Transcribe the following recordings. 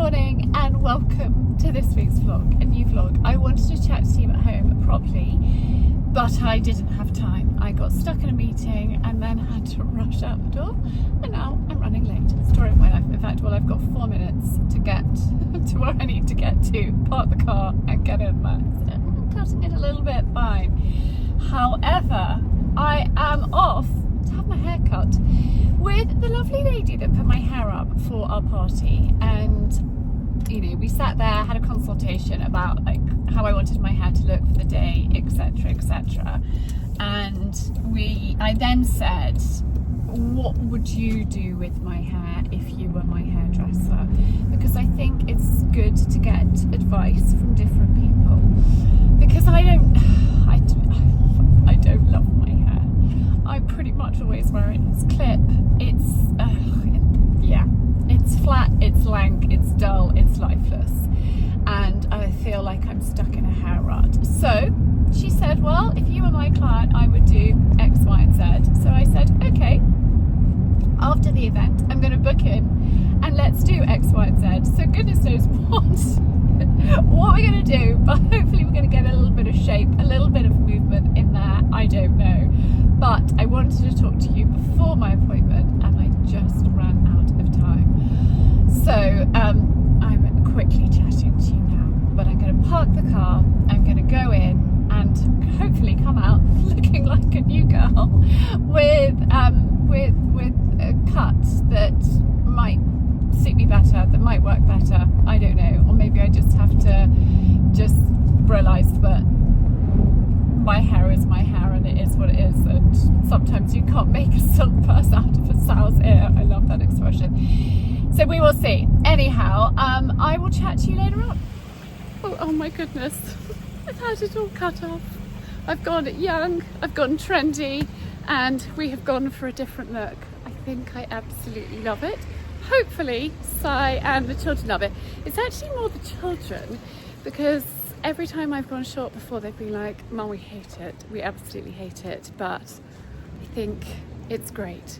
morning and welcome to this week's vlog, a new vlog. I wanted to chat to you at home properly, but I didn't have time. I got stuck in a meeting and then had to rush out the door, and now I'm running late. Story of my life. In fact, well, I've got 4 minutes to get to where I need to get to, park the car and get in there. So I'm cutting it a little bit fine. However, I am off to have my hair cut with the lovely lady that put my hair up for our party, and you know, we sat there, had a consultation about like how I wanted my hair to look for the day, etc, etc. And I then said, what would you do with my hair if you were my hairdresser? Because I think it's good to get advice from different people, because I don't love my hair. I pretty much always wear it as clip. It's flat, it's lank, it's dull, it's lifeless, and I feel like I'm stuck in a hair rut. So she said, well, if you were my client, I would do X, Y, and Z. So I said, okay, after the event, I'm going to book in and let's do X, Y, and Z. So goodness knows what we're going to do, but hopefully we're going to get a little bit of shape, a little bit of movement in there. I don't know, but I wanted to talk to you before my appointment and I just ran out of time. So I'm quickly chatting to you now, but I'm going to park the car, I'm going to go in and hopefully come out looking like a new girl with a cut that might suit me better, that might work better. I don't know, or maybe I just have to realise that my hair is my hair and it is what it is, and sometimes you can't make a silk purse out of a sow's ear. I love that expression. So we will see. Anyhow, I will chat to you later on. Oh my goodness, I've had it all cut off. I've gone young, I've gone trendy, and we have gone for a different look. I think I absolutely love it. Hopefully Si and the children love it. It's actually more the children, because every time I've gone short before, they've been like, Mum, we hate it. We absolutely hate it, but I think it's great.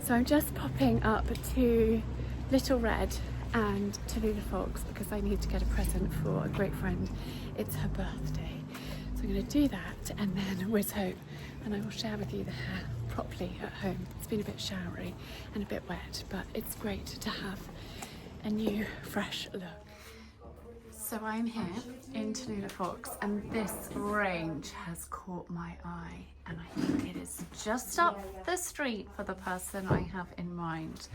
So I'm just popping up to Little Red and Tallulah Fox because I need to get a present for a great friend. It's her birthday. So I'm going to do that and then whiz home, and I will share with you the hair properly at home. It's been a bit showery and a bit wet, but it's great to have a new, fresh look. So I'm here in Tallulah Fox, and this range has caught my eye, and I think it is just up the street for the person I have in mind.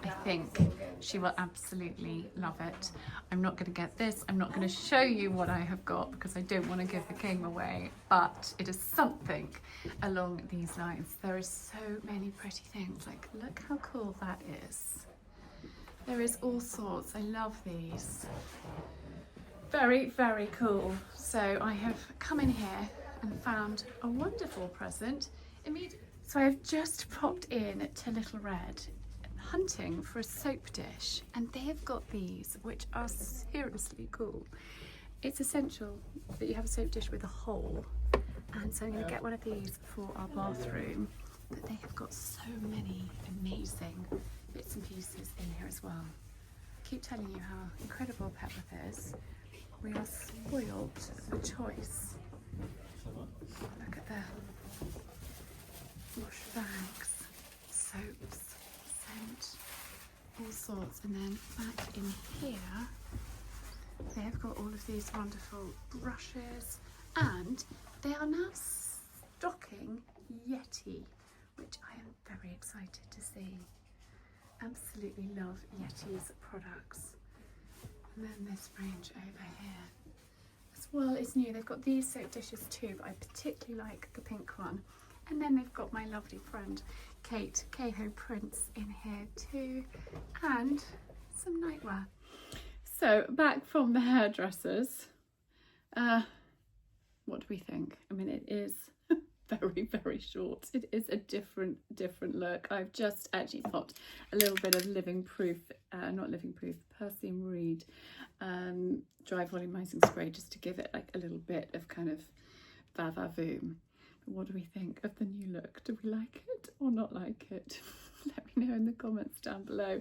I think she will absolutely love it. I'm not going to get this, I'm not going to show you what I have got because I don't want to give the game away, but it is something along these lines. There is so many pretty things, like look how cool that is. There is all sorts. I love these. Very, very cool. So I have come in here and found a wonderful present immediately. So I've just popped in to Little Red hunting for a soap dish, and they have got these, which are seriously cool. It's essential that you have a soap dish with a hole, and so I'm going to get one of these for our bathroom. But they have got so many amazing bits and pieces in here as well. I keep telling you how incredible Petworth is. We are spoiled for choice. Look at the wash bags, soaps, scent, all sorts. And then back in here, they've got all of these wonderful brushes, and they are now stocking Yeti, which I am very excited to see. Absolutely love Yeti's products. And then this range over here as well is new. They've got these soap dishes too, but I particularly like the pink one. And then they've got my lovely friend Kate Kehoe Prince in here too, and some nightwear. So back from the hairdressers, what do we think? I mean, it is very, very short. It is a different look. I've just actually popped a little bit of Perfume Reed dry volumizing spray just to give it like a little bit of kind of va-va-voom. What do we think of the new look? Do we like it or not like it? Let me know in the comments down below.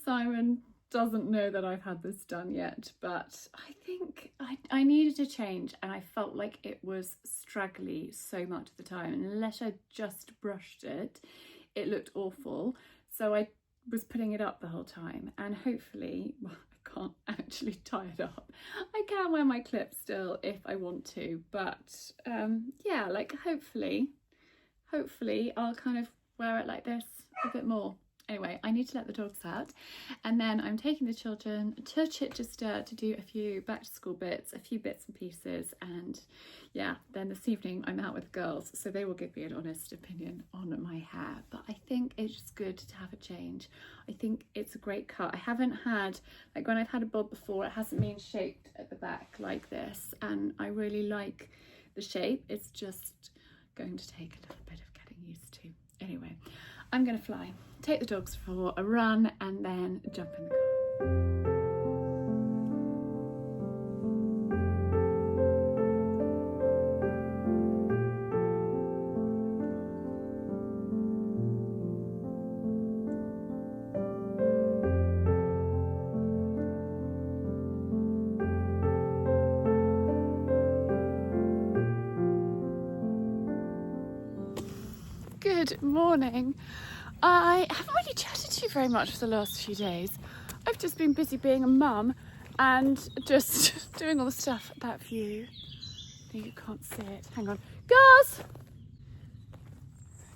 Simon doesn't know that I've had this done yet, but I think I needed a change, and I felt like it was straggly so much of the time, and unless I just brushed it, it looked awful. So I was putting it up the whole time, and hopefully, well, I can't actually tie it up. I can wear my clip still if I want to, but yeah, like hopefully I'll kind of wear it like this a bit more. Anyway, I need to let the dogs out, and then I'm taking the children to Chichester to do a few back to school bits, a few bits and pieces, and yeah, then this evening I'm out with the girls, so they will give me an honest opinion on my hair. But I think it's just good to have a change. I think it's a great cut. I haven't had, like when I've had a bob before, it hasn't been shaped at the back like this, and I really like the shape. It's just going to take a little bit of getting used to. Anyway, I'm gonna fly, take the dogs for a run, and then jump in the car. Good morning. I haven't really chatted to you very much for the last few days. I've just been busy being a mum and just doing all the stuff. That view, no, you can't see it. Hang on. Girls!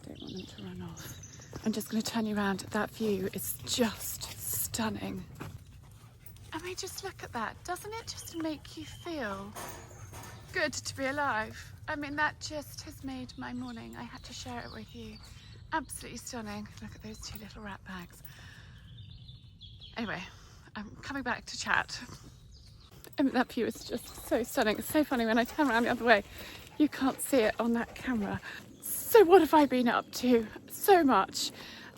I don't want them to run off. I'm just going to turn you around. That view is just stunning. I mean, just look at that. Doesn't it just make you feel good to be alive? I mean, that just has made my morning. I had to share it with you. Absolutely stunning. Look at those two little rat bags. Anyway, I'm coming back to chat. I mean, that view is just so stunning. It's so funny when I turn around the other way, you can't see it on that camera. So what have I been up to? So much.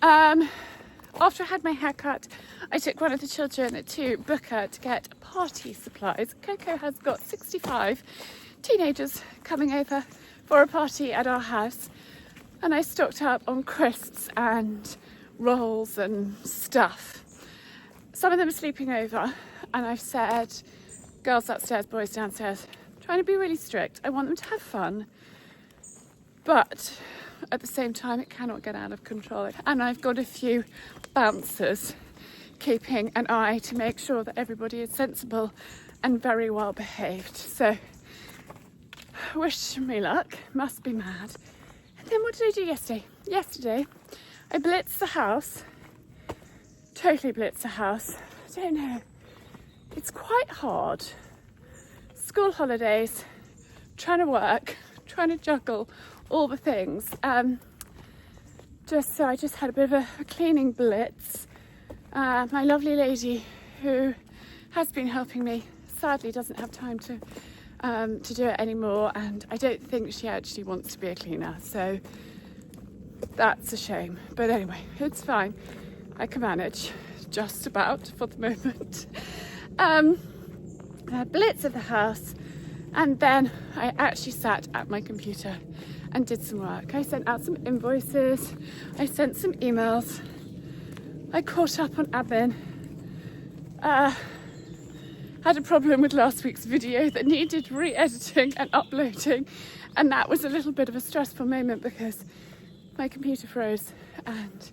After I had my hair cut, I took one of the children to Booker to get party supplies. Coco has got 65 teenagers coming over for a party at our house, and I stocked up on crisps and rolls and stuff. Some of them are sleeping over, and I've said, girls upstairs, boys downstairs, trying to be really strict. I want them to have fun, but at the same time it cannot get out of control. And I've got a few bouncers keeping an eye to make sure that everybody is sensible and very well behaved. So wish me luck, must be mad. And then what did I do yesterday? Yesterday I blitzed the house, totally blitzed the house. I don't know, it's quite hard. School holidays, trying to work, trying to juggle all the things. I just had a bit of a cleaning blitz. My lovely lady who has been helping me sadly doesn't have time to do it anymore, and I don't think she actually wants to be a cleaner, so that's a shame. But anyway, it's fine. I can manage just about for the moment. Blitz at the house, and then I actually sat at my computer and did some work. I sent out some invoices, I sent some emails, I caught up on admin. Had a problem with last week's video that needed re-editing and uploading, and that was a little bit of a stressful moment because my computer froze, and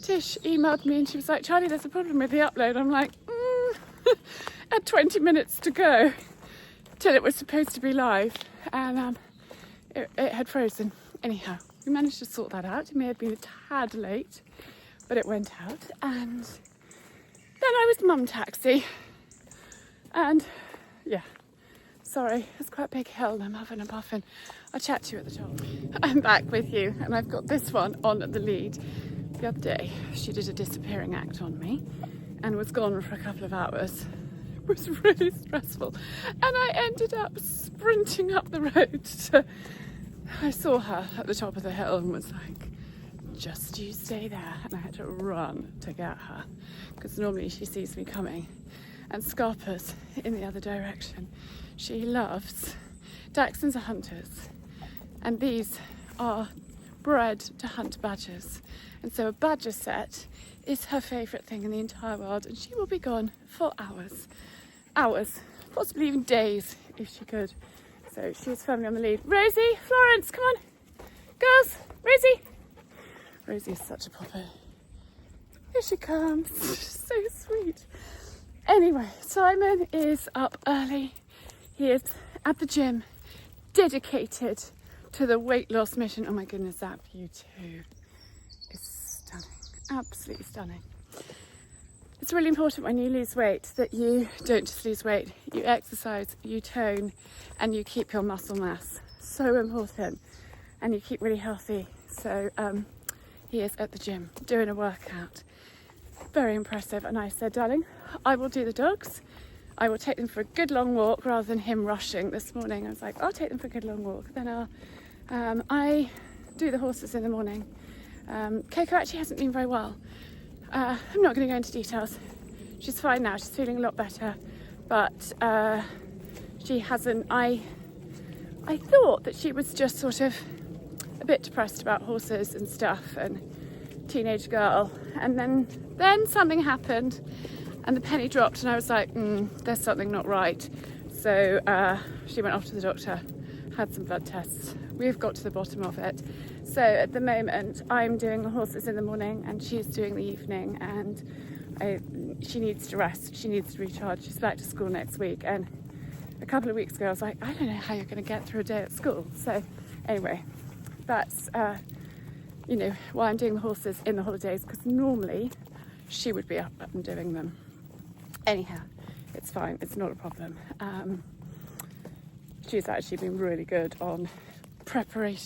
Tish emailed me and she was like, Charlie, there's a problem with the upload. I'm like, at 20 minutes to go till it was supposed to be live, and it had frozen. Anyhow, we managed to sort that out. It may have been a tad late, but it went out. And then I was mum taxi, and yeah, sorry, it's quite a big hill and I'm huffing and puffing. I'll chat to you at the top. I'm back with you, and I've got this one on the lead. The other day she did a disappearing act on me and was gone for a couple of hours. It was really stressful, and I ended up sprinting up the road I saw her at the top of the hill and was like, just you stay there, and I had to run to get her because normally she sees me coming. And Scarpa's in the other direction. She loves Dachshunds are hunters, and these are bred to hunt badgers, and so a badger set is her favourite thing in the entire world, and she will be gone for hours, possibly even days if she could. So she's firmly on the lead. Rosie, Florence, come on, girls, Rosie. Rosie is such a popper. Here she comes. So sweet. Anyway, Simon is up early. He is at the gym, dedicated to the weight loss mission. Oh my goodness, that view too is stunning, absolutely stunning. It's really important when you lose weight that you don't just lose weight, you exercise, you tone, and you keep your muscle mass. So important. And you keep really healthy. So he is at the gym doing a workout. Very impressive. And I said, darling, I will do the dogs. I will take them for a good long walk rather than him rushing this morning. I was like, I'll take them for a good long walk. Then I do the horses in the morning. Coco actually hasn't been very well. I'm not going to go into details. She's fine now. She's feeling a lot better. But she hasn't... I thought that she was just sort of a bit depressed about horses and stuff, and teenage girl. And then something happened and the penny dropped, and I was like, there's something not right. So she went off to the doctor, had some blood tests. We've got to the bottom of it. So at the moment, I'm doing the horses in the morning and she's doing the evening, and she needs to rest. She needs to recharge. She's back to school next week. And a couple of weeks ago, I was like, I don't know how you're going to get through a day at school. So anyway, that's, why I'm doing the horses in the holidays, because normally she would be up and doing them. Anyhow, it's fine. It's not a problem. She's actually been really good on prepping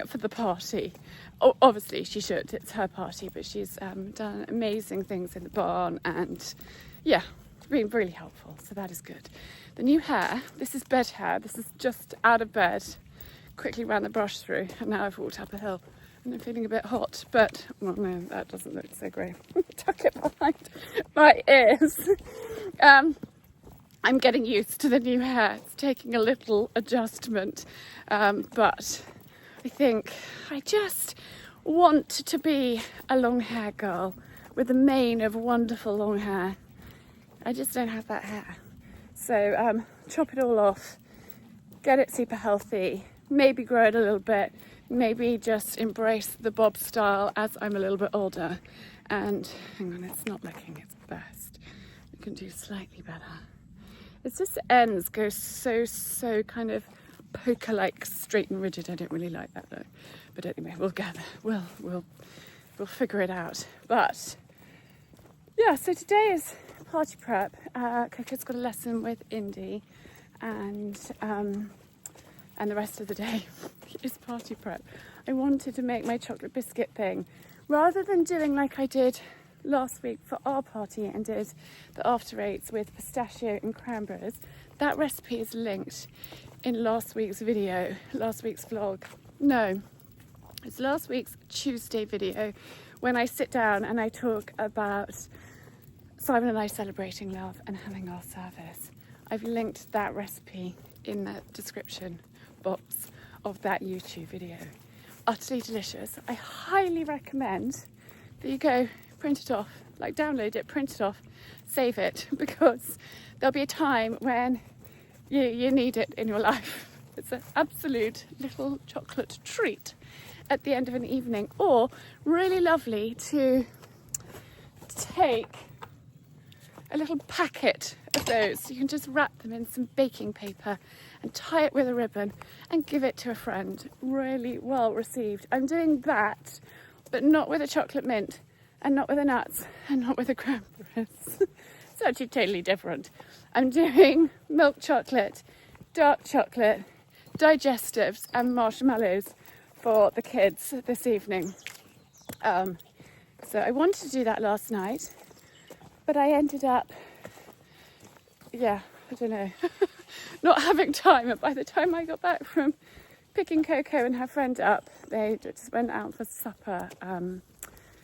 for the party. Obviously she should, it's her party, but she's done amazing things in the barn, and yeah, been really helpful, so that is good. The new hair, this is bed hair, this is just out of bed, quickly ran the brush through, and now I've walked up a hill and I'm feeling a bit hot, but well, no, that doesn't look so great. Tuck it behind my ears. I'm getting used to the new hair. It's taking a little adjustment, but I think I just want to be a long hair girl with a mane of wonderful long hair. I just don't have that hair. So chop it all off, get it super healthy, maybe grow it a little bit, maybe just embrace the bob style as I'm a little bit older. And hang on, it's not looking its best. We can do slightly better. It's just the ends go so kind of poker-like, straight and rigid. I don't really like that though. But anyway, we'll get there. We'll figure it out. But yeah, so today is party prep. Coco's got a lesson with Indy, and the rest of the day is party prep. I wanted to make my chocolate biscuit thing rather than doing like I did last week for our party and did the after eights with pistachio and cranberries. That recipe is linked in last week's video, last week's vlog. No, it's last week's Tuesday video when I sit down and I talk about Simon and I celebrating love and having our service. I've linked that recipe in the description box of that YouTube video. Utterly delicious. I highly recommend that you go print it off, like download it, print it off, save it, because there'll be a time when you need it in your life. It's an absolute little chocolate treat at the end of an evening, or really lovely to take a little packet of those. You can just wrap them in some baking paper and tie it with a ribbon and give it to a friend. Really well received. I'm doing that, but not with a chocolate mint, and not with the nuts, and not with the cranberries. It's actually totally different. I'm doing milk chocolate, dark chocolate, digestives and marshmallows for the kids this evening. So I wanted to do that last night, but I ended up, I don't know, not having time. And by the time I got back from picking Coco and her friend up, they just went out for supper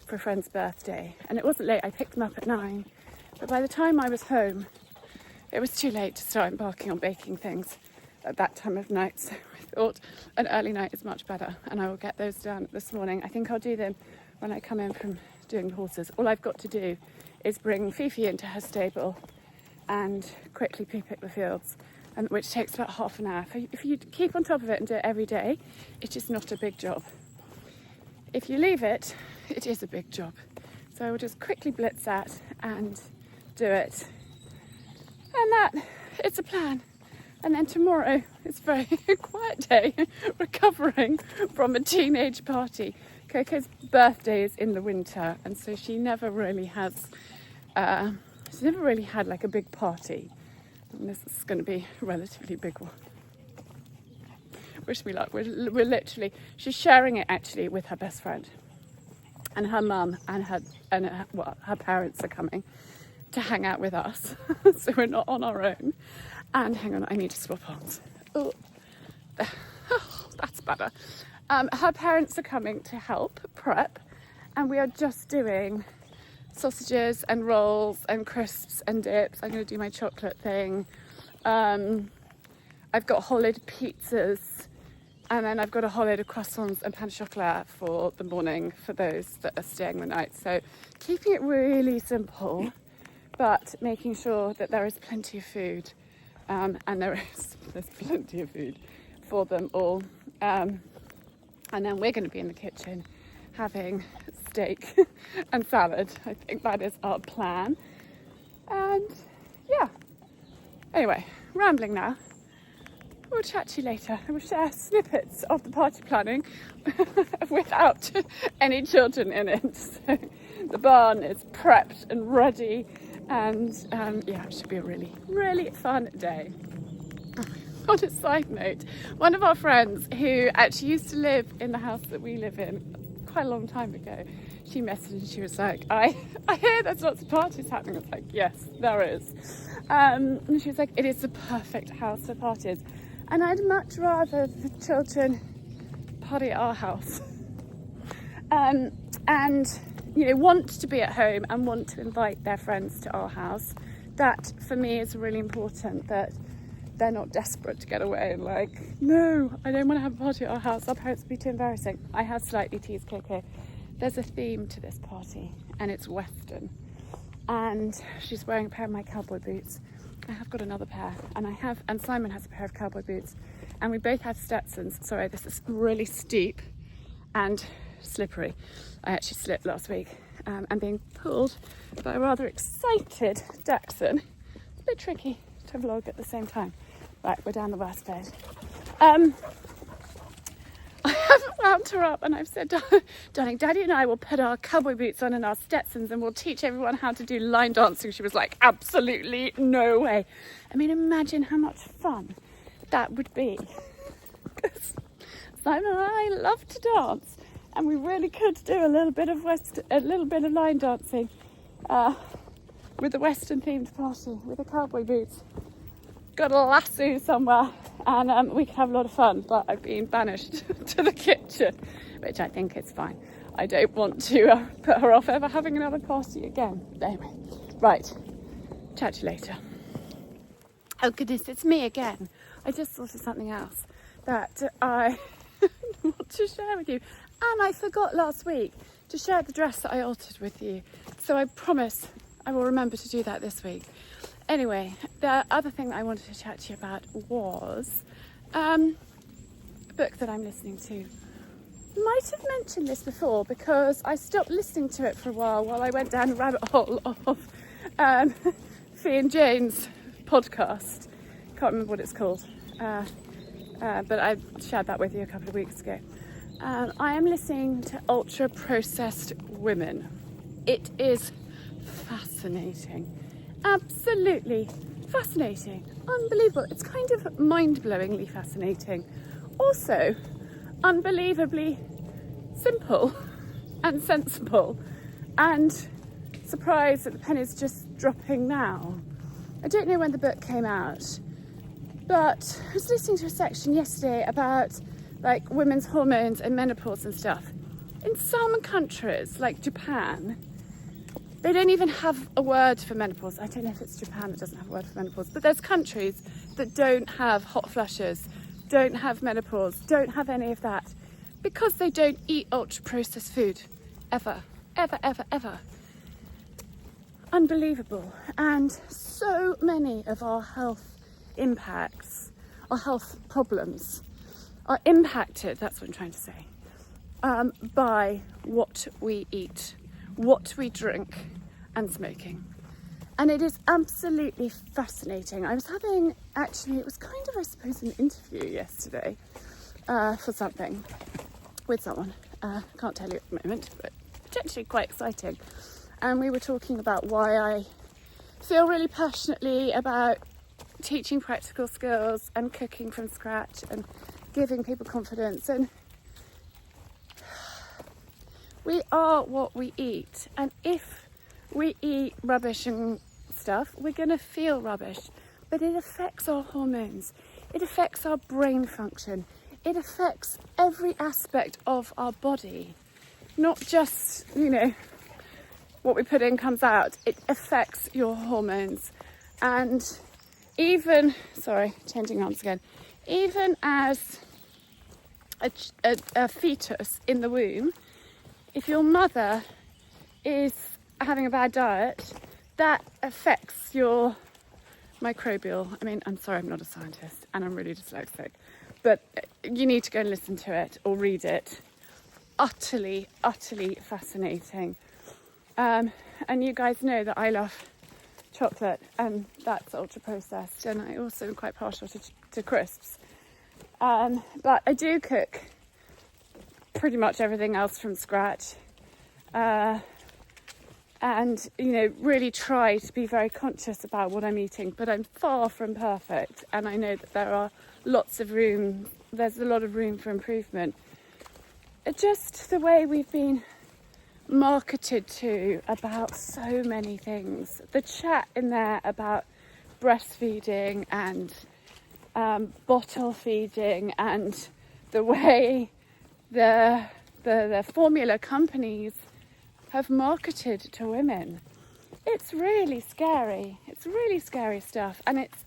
for a friend's birthday. And it wasn't late, I picked them up at 9. But by the time I was home, it was too late to start embarking on baking things. at that time of night. So I thought an early night is much better, and I will get those done this morning. I think I'll do them when I come in from doing the horses. All I've got to do is bring Fifi into her stable and quickly pea-pick the fields, and which takes about half an hour. If you keep on top of it and do it every day, it is not a big job. If you leave it, it is a big job. So I will just quickly blitz that and do it. And that, it's a plan. And then tomorrow, it's a very quiet day, recovering from a teenage party. Coco's birthday is in the winter, and so she never really has, she's never really had like a big party. And this is going to be a relatively big one. Wish me luck. We're literally, she's sharing it actually with her best friend, and her mum and her parents are coming to hang out with us. So we're not on our own. And hang on, I need to swap arms. Oh, that's better. Her parents are coming to help prep, and we are just doing sausages and rolls and crisps and dips. I'm going to do my chocolate thing. I've got whole load of pizzas, and then I've got a whole load of croissants and pain au chocolat for the morning for those that are staying the night. So keeping it really simple, but making sure that there is plenty of food. And there's plenty of food for them all. And then we're going to be in the kitchen having steak and salad. I think that is our plan. And yeah, anyway, rambling now. We'll chat to you later, and we'll share snippets of the party planning without any children in it. So the barn is prepped and ready, and yeah, it should be a really, really fun day. On a side note, one of our friends who actually used to live in the house that we live in quite a long time ago, she messaged and she was like, I hear there's lots of parties happening. I was like, yes, there is. And she was like, it is the perfect house for parties. And I'd much rather the children party at our house. And, you know, want to be at home and want to invite their friends to our house. That, for me, is really important, that they're not desperate to get away and like, no, I don't want to have a party at our house. Our parents would be too embarrassing. I have slightly teased Coco. There's a theme to this party, and it's Western. And she's wearing a pair of my cowboy boots. I have got another pair, and Simon has a pair of cowboy boots, and we both have Stetsons. Sorry, this is really steep and slippery. I actually slipped last week. I'm being pulled by a rather excited Dachshund. It's a bit tricky to vlog at the same time. Right, we're down the worst bed. I haven't wound her up, and I've said, darling, Daddy and I will put our cowboy boots on and our Stetsons, and we'll teach everyone how to do line dancing. She was like, absolutely no way. I mean, imagine how much fun that would be. Because Simon and I love to dance, and we really could do a little bit of line dancing with the Western themed party with the cowboy boots. Got a lasso somewhere, and we could have a lot of fun, but I've been banished to the kitchen, which I think is fine. I don't want to put her off ever having another party again. Anyway, right, chat to you later. Oh goodness, it's me again. I just thought of something else that I want to share with you, and I forgot last week to share the dress that I altered with you, so I promise I will remember to do that this week. Anyway, the other thing that I wanted to chat to you about was a book that I'm listening to. Might have mentioned this before because I stopped listening to it for a while I went down a rabbit hole of Fee and Jane's podcast. Can't remember what it's called, but I shared that with you a couple of weeks ago. I am listening to Ultra Processed Women. It is fascinating. Absolutely fascinating, unbelievable. It's kind of mind-blowingly fascinating. Also, unbelievably simple and sensible, and surprised that the pen is just dropping now. I don't know when the book came out, but I was listening to a section yesterday about like women's hormones and menopause and stuff. In some countries, like Japan, They don't even have a word for menopause. I don't know if it's Japan that doesn't have a word for menopause, but there's countries that don't have hot flushes, don't have menopause, don't have any of that, because they don't eat ultra-processed food. Ever, ever, ever, ever. Unbelievable. And so many of our health impacts, our health problems, are impacted, that's what I'm trying to say, by what we eat, what we drink, and smoking. And it is absolutely fascinating. I was having, actually, it was kind of, I suppose, an interview yesterday for something with someone. Can't tell you at the moment, but potentially quite exciting. And we were talking about why I feel really passionately about teaching practical skills and cooking from scratch and giving people confidence. And we are what we eat, and if we eat rubbish and stuff, we're going to feel rubbish. But it affects our hormones, it affects our brain function, it affects every aspect of our body. Not just, you know, what we put in comes out, it affects your hormones. And even, sorry, changing arms again, even as a fetus in the womb, if your mother is having a bad diet, that affects your microbial. I mean, I'm sorry, I'm not a scientist and I'm really dyslexic, but you need to go and listen to it or read it. Utterly, utterly fascinating. And you guys know that I love chocolate, and that's ultra processed, and I also am quite partial to crisps. But I do cook pretty much everything else from scratch, and you know, really try to be very conscious about what I'm eating, but I'm far from perfect, and I know that there's a lot of room for improvement. Just the way we've been marketed to about so many things, the chat in there about breastfeeding and bottle feeding, and the way the formula companies have marketed to women. It's really scary. It's really scary stuff, and it's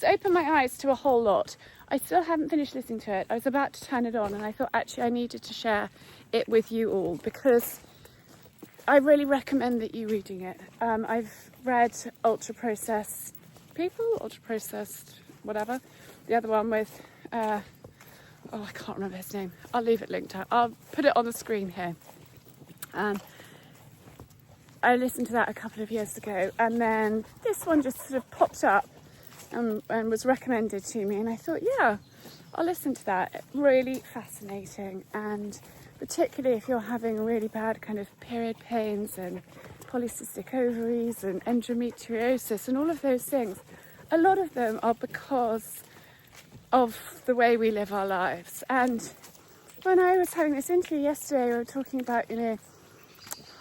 opened my eyes to a whole lot. I still haven't finished listening to it. I was about to turn it on, and I thought actually I needed to share it with you all, because I really recommend that you reading it. I've read ultra processed whatever. The other one with I can't remember his name. I'll leave it linked out. I'll put it on the screen here. I listened to that a couple of years ago, and then this one just sort of popped up and was recommended to me, and I thought, yeah, I'll listen to that. Really fascinating, and particularly if you're having really bad kind of period pains and polycystic ovaries and endometriosis and all of those things, a lot of them are because of the way we live our lives. And when I was having this interview yesterday, we were talking about, you know,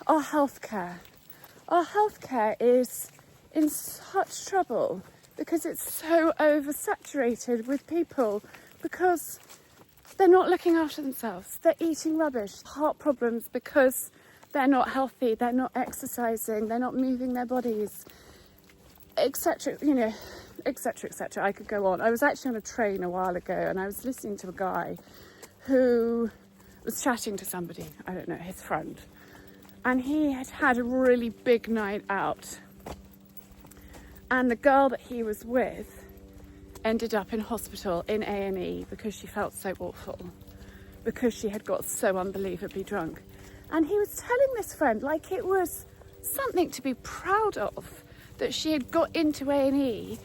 our healthcare. Our healthcare is in such trouble because it's so oversaturated with people, because they're not looking after themselves. They're eating rubbish, heart problems because they're not healthy, they're not exercising, they're not moving their bodies, etc. You know, etc., etc. I could go on. I was actually on a train a while ago, and I was listening to a guy who was chatting to somebody, I don't know, his friend, and he had had a really big night out, and the girl that he was with ended up in hospital in A&E because she felt so awful, because she had got so unbelievably drunk. And he was telling this friend like it was something to be proud of, that she had got into A&E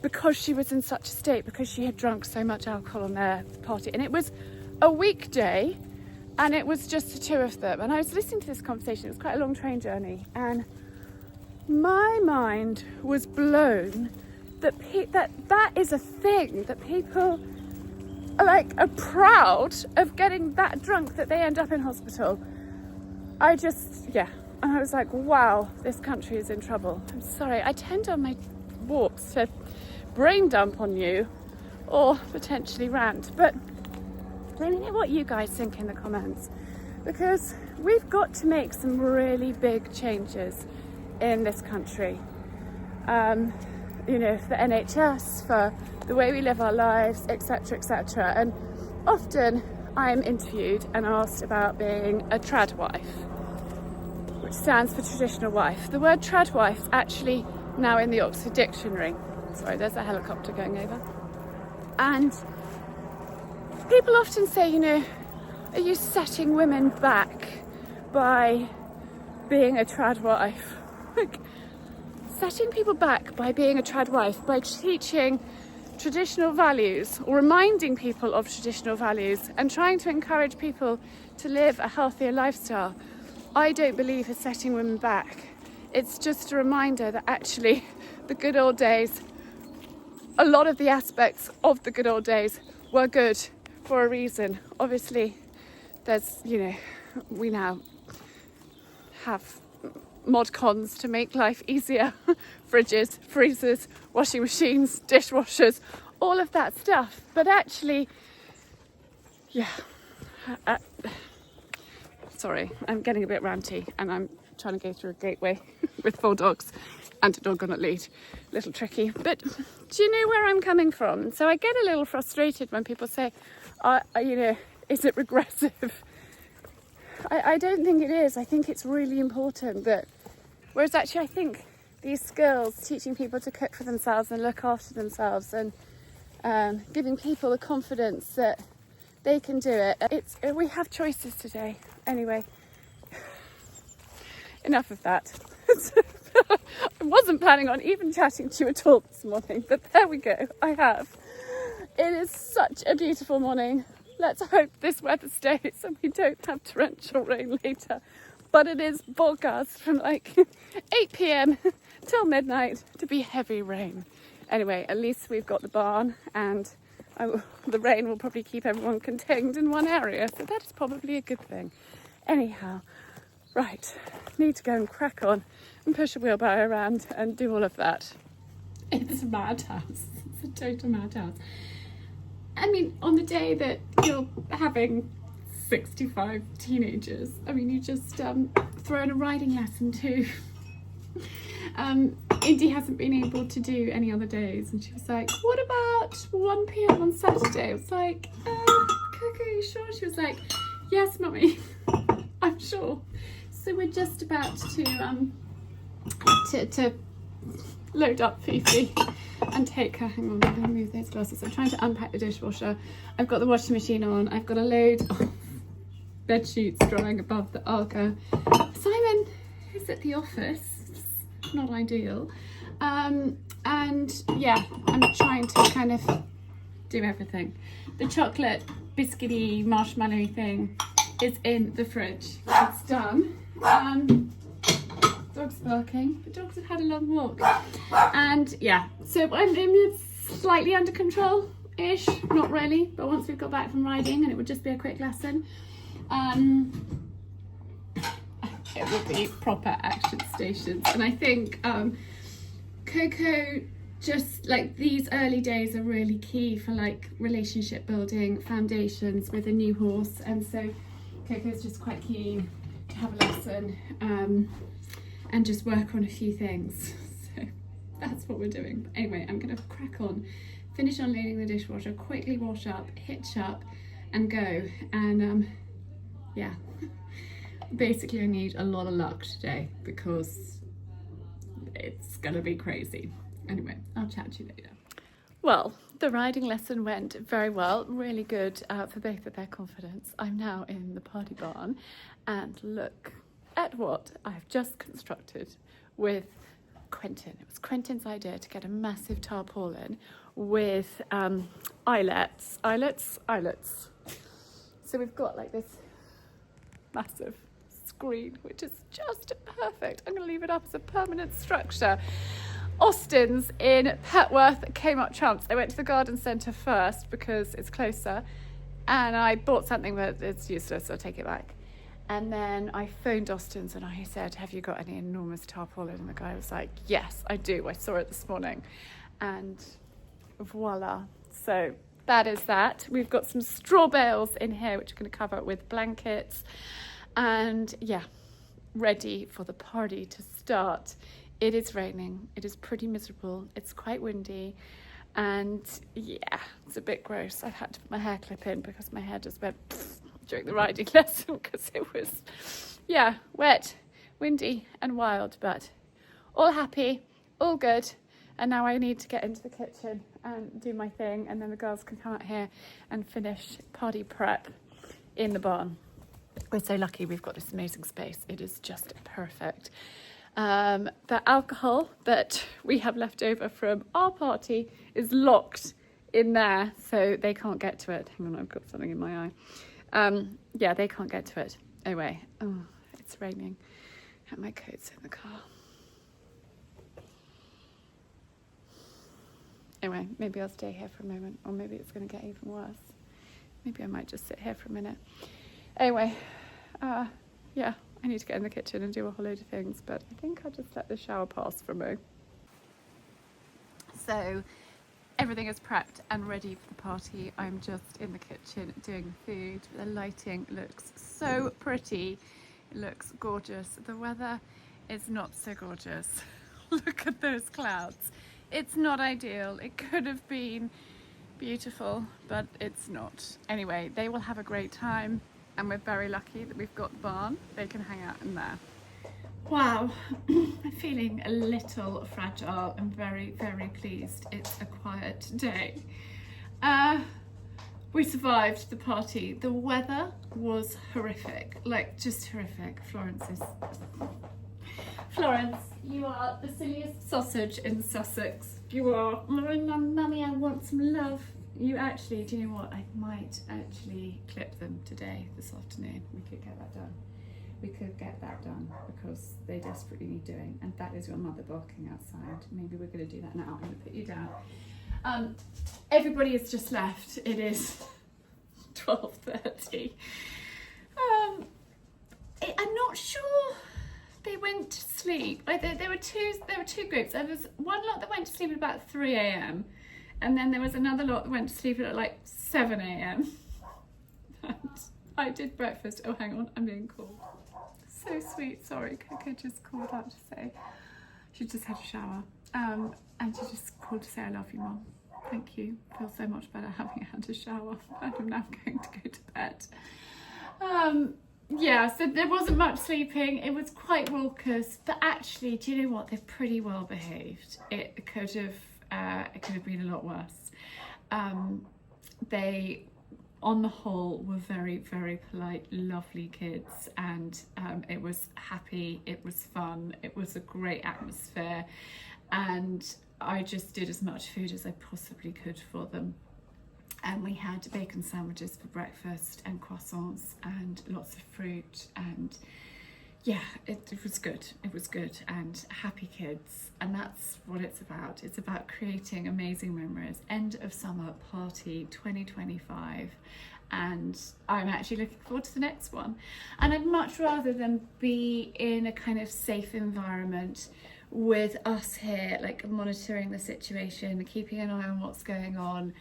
because she was in such a state, because she had drunk so much alcohol on their party. And it was a weekday, and it was just the two of them. And I was listening to this conversation. It was quite a long train journey, and my mind was blown that is a thing, that people are proud of getting that drunk that they end up in hospital. And I was like, wow, this country is in trouble. I'm sorry, I tend on my walks to brain dump on you or potentially rant, but let me know what you guys think in the comments, because we've got to make some really big changes in this country. You know, for the NHS, for the way we live our lives, etc., etc. And often I'm interviewed and asked about being a trad wife, which stands for traditional wife. The word trad wife is actually now in the Oxford Dictionary. Sorry, there's a helicopter going over. And people often say, you know, are you setting women back by being a trad wife? Like, setting people back by being a trad wife, by teaching traditional values or reminding people of traditional values and trying to encourage people to live a healthier lifestyle, I don't believe is setting women back. It's just a reminder that actually the good old days, a lot of the aspects of the good old days were good for a reason. Obviously, there's, you know, we now have mod cons to make life easier. Fridges, freezers, washing machines, dishwashers, all of that stuff. But actually, yeah, sorry, I'm getting a bit ranty and I'm trying to go through a gateway with 4 dogs and a dog on a lead. A little tricky, but do you know where I'm coming from? So I get a little frustrated when people say, you know, is it regressive? I don't think it is. I think it's really important that, whereas actually I think these skills, teaching people to cook for themselves and look after themselves and giving people the confidence that they can do it. We have choices today. Anyway, enough of that. I wasn't planning on even chatting to you at all this morning, but there we go, I have. It is such a beautiful morning. Let's hope this weather stays and we don't have torrential rain later. But it is forecast from like 8 p.m. till midnight to be heavy rain. Anyway, at least we've got the barn and the rain will probably keep everyone contained in one area. So that is probably a good thing. Anyhow, right, need to go and crack on and push a wheelbarrow around and do all of that. It's a madhouse. It's a total madhouse. I mean, on the day that you're having 65 teenagers, I mean, you just throw in a riding lesson too. Indy hasn't been able to do any other days, and she was like, what about 1 p.m. on Saturday? I was like, Coco, are you sure? She was like, yes, mummy, I'm sure. So we're just about to load up Fifi and take her. Hang on, I'm going to move those glasses. I'm trying to unpack the dishwasher. I've got the washing machine on. I've got a load of bed sheets drying above the Argo. Simon is at the office. It's not ideal. And yeah, I'm trying to kind of do everything. The chocolate biscuity marshmallowy thing is in the fridge. It's done. Dog's barking. The dogs have had a long walk. And yeah, so I'm slightly under control-ish. Not really, but once we've got back from riding, and it would just be a quick lesson, it would be proper action stations. And I think Coco, just like these early days are really key for like relationship building, foundations with a new horse. And so Coco's just quite keen to have a lesson and just work on a few things. So that's what we're doing. But anyway, I'm gonna crack on, finish unloading the dishwasher, quickly wash up, hitch up and go. And yeah, basically I need a lot of luck today because it's gonna be crazy. Anyway, I'll chat to you later. Well, the riding lesson went very well, really good for both of their confidence. I'm now in the party barn and look at what I've just constructed with Quentin. It was Quentin's idea to get a massive tarpaulin with eyelets. So we've got like this massive screen, which is just perfect. I'm going to leave it up as a permanent structure. Austin's in Petworth came up trumps. I went to the garden centre first because it's closer, and I bought something but it's useless, so I'll take it back. And then I phoned Austin's and I said, have you got any enormous tarpaulin? And the guy was like, yes, I do. I saw it this morning. And voila. So that is that. We've got some straw bales in here, which are going to cover it with blankets. And yeah, ready for the party to start. It is raining, it is pretty miserable, it's quite windy, and yeah, it's a bit gross. I've had to put my hair clip in because my hair just went during the riding lesson because it was, yeah, wet, windy and wild, but all happy, all good. And now I need to get into the kitchen and do my thing, and then the girls can come out here and finish party prep in the barn. We're so lucky we've got this amazing space. It is just perfect. The alcohol that we have left over from our party is locked in there, so they can't get to it. Hang on, I've got something in my eye. Yeah, they can't get to it. Anyway, oh, it's raining and my coat's in the car. Anyway, maybe I'll stay here for a moment, or maybe it's going to get even worse. Maybe I might just sit here for a minute. Anyway, yeah, I need to get in the kitchen and do a whole load of things, but I think I'll just let the shower pass for a moment. So everything is prepped and ready for the party. I'm just in the kitchen doing the food. The lighting looks so pretty. It looks gorgeous. The weather is not so gorgeous. Look at those clouds. It's not ideal. It could have been beautiful, but it's not. Anyway, they will have a great time, and we're very lucky that we've got the barn. They can hang out in there. Wow, I'm feeling a little fragile. I'm very, very pleased it's a quiet day. We survived the party. The weather was horrific, like just horrific. Florence, you are the silliest sausage in Sussex. You are. Mummy, I want some love. You actually, do you know what? I might actually clip them today, this afternoon. We could get that done. We could get that done because they desperately need doing. And that is your mother barking outside. Maybe we're going to do that now. I'm going to put you down. Everybody has just left. It is 12:30. I'm not sure they went to sleep. Like there were two groups. There was one lot that went to sleep at about 3 a.m. and then there was another lot that went to sleep at like 7 a.m. and I did breakfast. Oh, hang on, I'm being called. So sweet. Sorry, Coco just called up to say she just had a shower. And she just called to say, I love you, Mum. Thank you. I feel so much better having had a shower. And I'm now going to go to bed. Yeah, so there wasn't much sleeping. It was quite raucous, but actually, do you know what? They're pretty well behaved. It could have been a lot worse. They, on the whole, were very, very polite, lovely kids, and it was happy. It was fun. It was a great atmosphere, and I just did as much food as I possibly could for them. And we had bacon sandwiches for breakfast and croissants and lots of fruit, and yeah, it was good. It was good, and happy kids, and that's what it's about. It's about creating amazing memories. End of summer party 2025, and I'm actually looking forward to the next one. And I'd much rather than be in a kind of safe environment with us here, like monitoring the situation, keeping an eye on what's going on,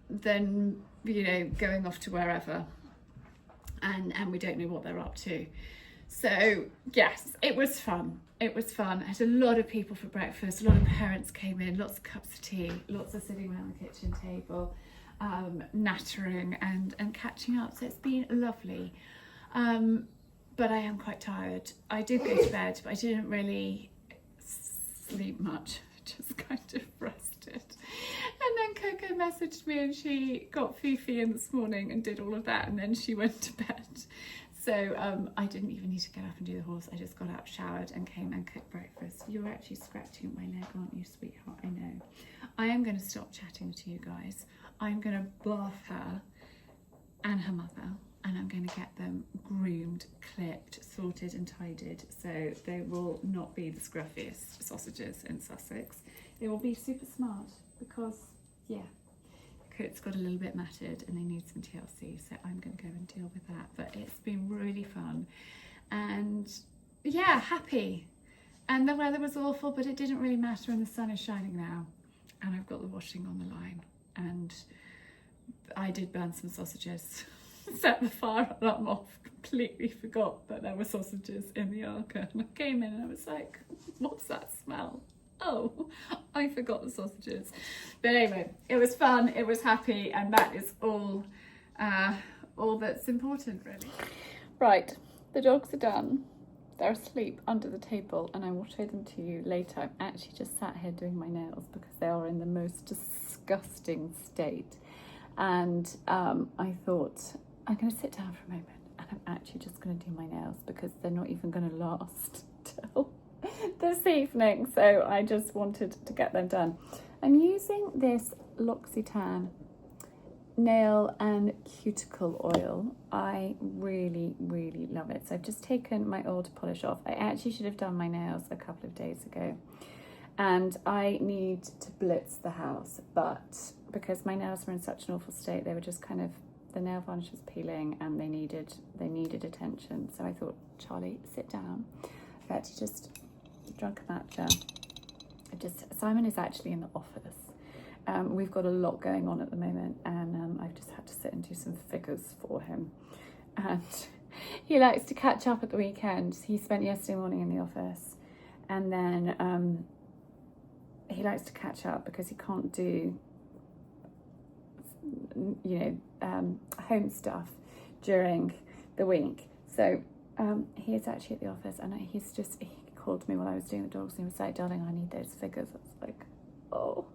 than, you know, going off to wherever and we don't know what they're up to. So yes, it was fun. It was fun. I had a lot of people for breakfast. A lot of parents came in, lots of cups of tea, lots of sitting around the kitchen table, nattering and catching up. So it's been lovely. But I am quite tired. I did go to bed, but I didn't really sleep much. Just kind of rested. And then Coco messaged me and she got Fifi in this morning and did all of that, and then she went to bed. So I didn't even need to get up and do the horse. I just got out, showered and came and cooked breakfast. You're actually scratching at my leg, aren't you, sweetheart? I know. I am going to stop chatting to you guys. I'm going to bath her and her mother, and I'm going to get them groomed, clipped, sorted and tidied, so they will not be the scruffiest sausages in Sussex. They will be super smart because, yeah, the coat's got a little bit matted and they need some TLC, so I'm going to go and deal with that. But it's been really fun and, yeah, happy. And the weather was awful, but it didn't really matter, and the sun is shining now. And I've got the washing on the line, and I did burn some sausages. set the fire alarm off, completely forgot that there were sausages in the Arca. And I came in and I was like, what's that smell? Oh, I forgot the sausages. But anyway, it was fun, it was happy, and that is all that's important, really. Right, the dogs are done. They're asleep under the table, and I will show them to you later. I'm actually just sat here doing my nails because they are in the most disgusting state. And I thought, I'm going to sit down for a moment and I'm actually just going to do my nails because they're not even going to last till this evening. So I just wanted to get them done. I'm using this L'Occitane nail and cuticle oil. I really, really love it. So I've just taken my old polish off. I actually should have done my nails a couple of days ago. And I need to blitz the house, but because my nails were in such an awful state, they were just kind of, the nail varnish was peeling and they needed attention. So I thought, Charlie, sit down. I've actually just drunk a matcha. Simon is actually in the office. We've got a lot going on at the moment, and I've just had to sit and do some figures for him. And he likes to catch up at the weekend. He spent yesterday morning in the office, and then he likes to catch up because he can't do, home stuff during the week. So he is actually at the office, and he called me while I was doing the dogs, and he was like, darling, I need those figures. I was like, oh,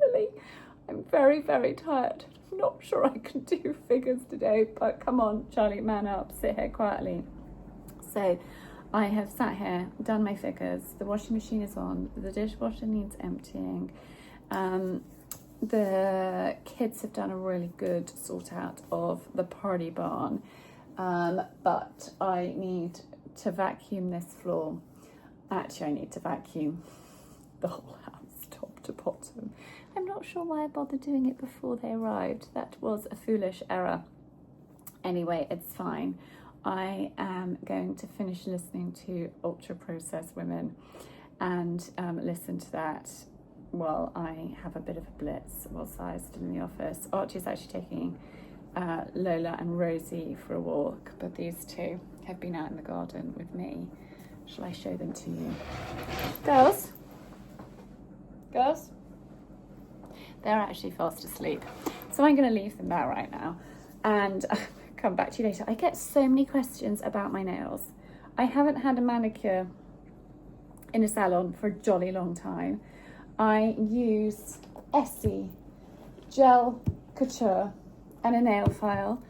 really? I'm very, very tired. I'm not sure I can do figures today, but come on, Charlie, man up, sit here quietly. So I have sat here, done my figures, the washing machine is on, the dishwasher needs emptying. The kids have done a really good sort out of the party barn, but I need to vacuum this floor. Actually, I need to vacuum the whole house, top to bottom. I'm not sure why I bothered doing it before they arrived. That was a foolish error. Anyway, it's fine. I am going to finish listening to Ultra Processed Women and listen to that while I have a bit of a blitz whilst I'm still in the office. Archie's actually taking Lola and Rosie for a walk, but these two have been out in the garden with me. Shall I show them to you? Girls? Girls? They're actually fast asleep. So I'm going to leave them there right now and come back to you later. I get so many questions about my nails. I haven't had a manicure in a salon for a jolly long time. I use Essie Gel Couture and a nail file.